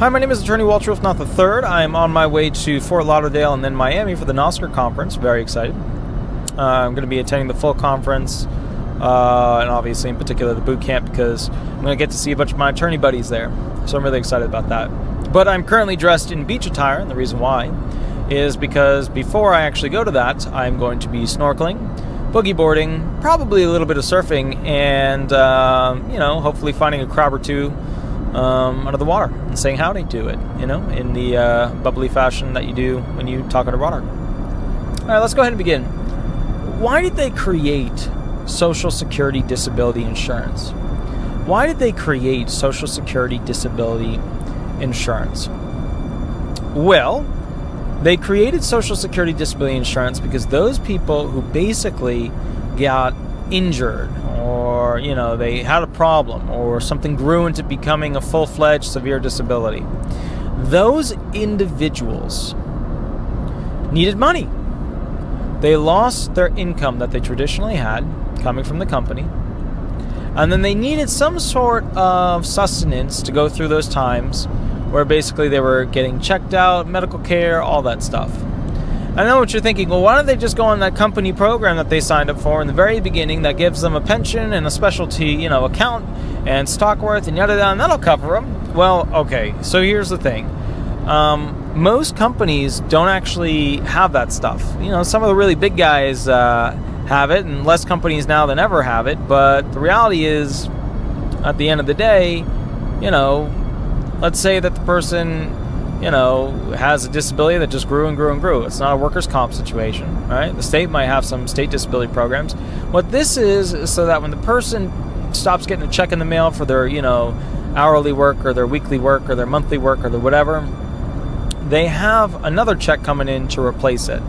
Hi, my name is Attorney Walter Rudolph Hnot III. I'm on my way to Fort Lauderdale and then Miami for the NOSCR conference. Very excited. I'm going to be attending the full conference, and obviously in particular the boot camp, because I'm going to get to see a bunch of my attorney buddies there. So I'm really excited about that. But I'm currently dressed in beach attire, and the reason why is because before I actually go to that, I'm going to be snorkeling, boogie boarding, probably a little bit of surfing, and hopefully finding a crab or two under the water and saying howdy to it, in the bubbly fashion that you do when you talk underwater. All right, let's go ahead and begin. Why did they create Social Security Disability Insurance? Why did they create Social Security Disability Insurance? Well, they created Social Security Disability Insurance because those people who basically got injured, or they had a problem, or something grew into becoming a full-fledged severe disability, those individuals needed money. They lost their income that they traditionally had coming from the company, and then they needed some sort of sustenance to go through those times where basically they were getting checked out, medical care, all that stuff. I know what you're thinking. Well, why don't they just go on that company program that they signed up for in the very beginning that gives them a pension and a specialty, account and stock worth and yada yada, and that'll cover them? Well, okay. So here's the thing. Most companies don't actually have that stuff. Some of the really big guys have it, and less companies now than ever have it. But the reality is, at the end of the day, let's say that the person, has a disability that just grew and grew and grew. It's not a workers' comp situation, right? The state might have some state disability programs. What this is so that when the person stops getting a check in the mail for their, hourly work or their weekly work or their monthly work or their whatever, they have another check coming in to replace it.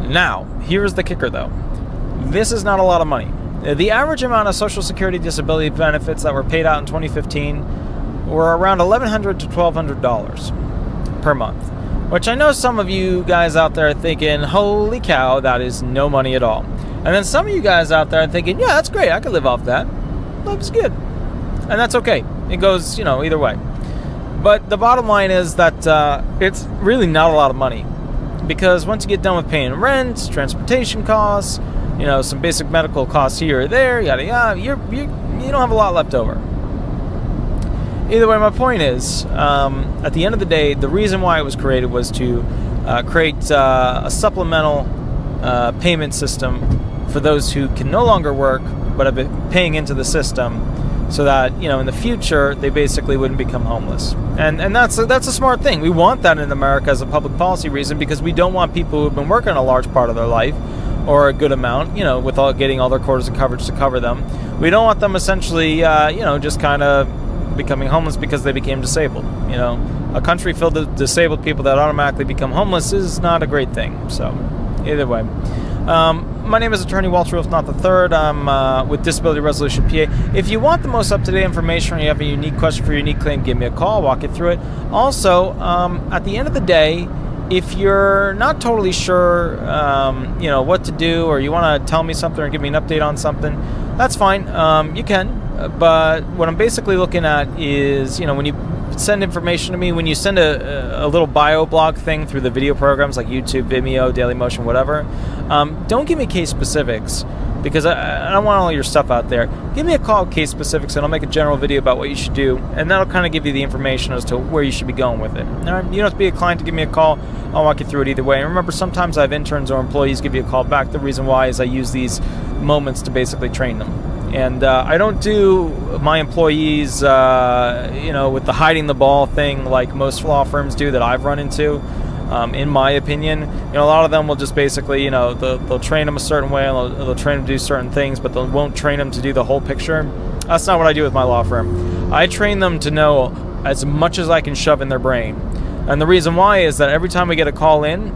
Now, here's the kicker though. This is not a lot of money. The average amount of Social Security disability benefits that were paid out in 2015 were around $1,100 to $1,200 per month, which I know some of you guys out there are thinking, holy cow, that is no money at all. And then some of you guys out there are thinking, yeah, that's great, I could live off that. Life's good. And that's okay. It goes, either way. But the bottom line is that it's really not a lot of money, because once you get done with paying rent, transportation costs, some basic medical costs here or there, yada yada, you don't have a lot left over. Either way, my point is, at the end of the day, the reason why it was created was to create a supplemental payment system for those who can no longer work but have been paying into the system, so that in the future they basically wouldn't become homeless. And that's a smart thing. We want that in America as a public policy reason, because we don't want people who've been working a large part of their life, or a good amount, with getting all their quarters of coverage to cover them. We don't want them essentially, just kind of becoming homeless because they became disabled. A country filled with disabled people that automatically become homeless is not a great thing. So, either way. My name is Attorney Walter Rudolph Hnot III. I'm with Disability Resolution PA. If you want the most up-to-date information, or you have a unique question for your unique claim, give me a call. I'll walk you through it. Also, at the end of the day, if you're not totally sure, what to do, or you want to tell me something or give me an update on something, that's fine. You can. But what I'm basically looking at is, when you send information to me, when you send a little bio blog thing through the video programs like YouTube, Vimeo, Dailymotion, whatever, don't give me case specifics, because I don't want all your stuff out there. Give me a call with case specifics, and I'll make a general video about what you should do, and that'll kind of give you the information as to where you should be going with it. All right? You don't have to be a client to give me a call. I'll walk you through it either way. And remember, sometimes I have interns or employees give you a call back. The reason why is I use these moments to basically train them. And I don't do my employees, with the hiding the ball thing like most law firms do that I've run into. In my opinion, a lot of them will just basically, they'll train them a certain way, and they'll train them to do certain things, but they won't train them to do the whole picture. That's not what I do with my law firm. I train them to know as much as I can shove in their brain. And the reason why is that every time we get a call in,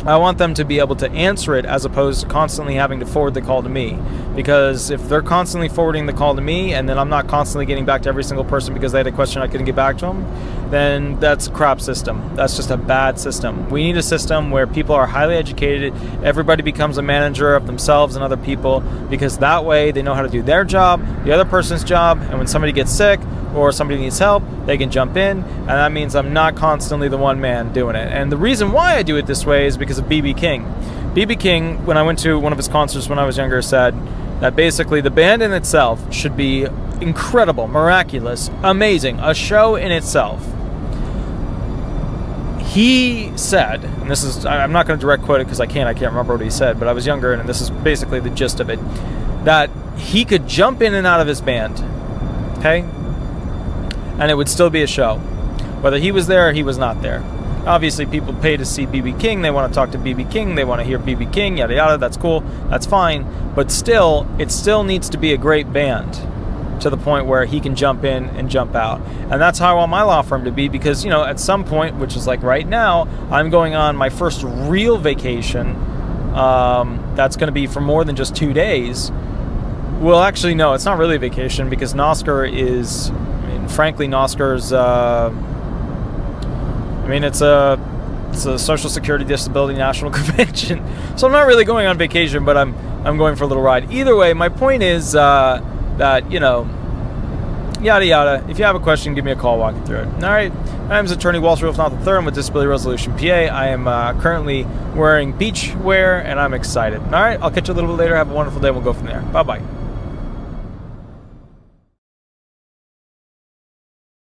I want them to be able to answer it as opposed to constantly having to forward the call to me. Because if they're constantly forwarding the call to me, and then I'm not constantly getting back to every single person because they had a question I couldn't get back to them, then that's a crap system. That's just a bad system. We need a system where people are highly educated, everybody becomes a manager of themselves and other people, because that way they know how to do their job, the other person's job, and when somebody gets sick, or somebody needs help, they can jump in, and that means I'm not constantly the one man doing it. And the reason why I do it this way is because of B.B. King. B.B. King, when I went to one of his concerts when I was younger, said that basically the band in itself should be incredible, miraculous, amazing, a show in itself. He said, and this is, I'm not going to direct quote it because I can't remember what he said, but I was younger and this is basically the gist of it, that he could jump in and out of his band, okay, and it would still be a show, whether he was there or he was not there. Obviously, people pay to see B.B. King, they want to talk to B.B. King, they want to hear B.B. King, yada yada, that's cool, that's fine, but still, it still needs to be a great band to the point where he can jump in and jump out. And that's how I want my law firm to be, because, you know, at some point, which is like right now, I'm going on my first real vacation, that's going to be for more than just 2 days. Well, actually, no, it's not really a vacation, because NOSCR is, I mean, frankly, NOSCR's, it's a Social Security Disability National Convention. So I'm not really going on vacation, but I'm going for a little ride. Either way, my point is that, you know, yada yada. If you have a question, give me a call, walk you through it. All right. My name is Attorney Walter Rudolph Hnot III. I'm with Disability Resolution PA. I am currently wearing beach wear, and I'm excited. All right. I'll catch you a little bit later. Have a wonderful day. We'll go from there. Bye-bye.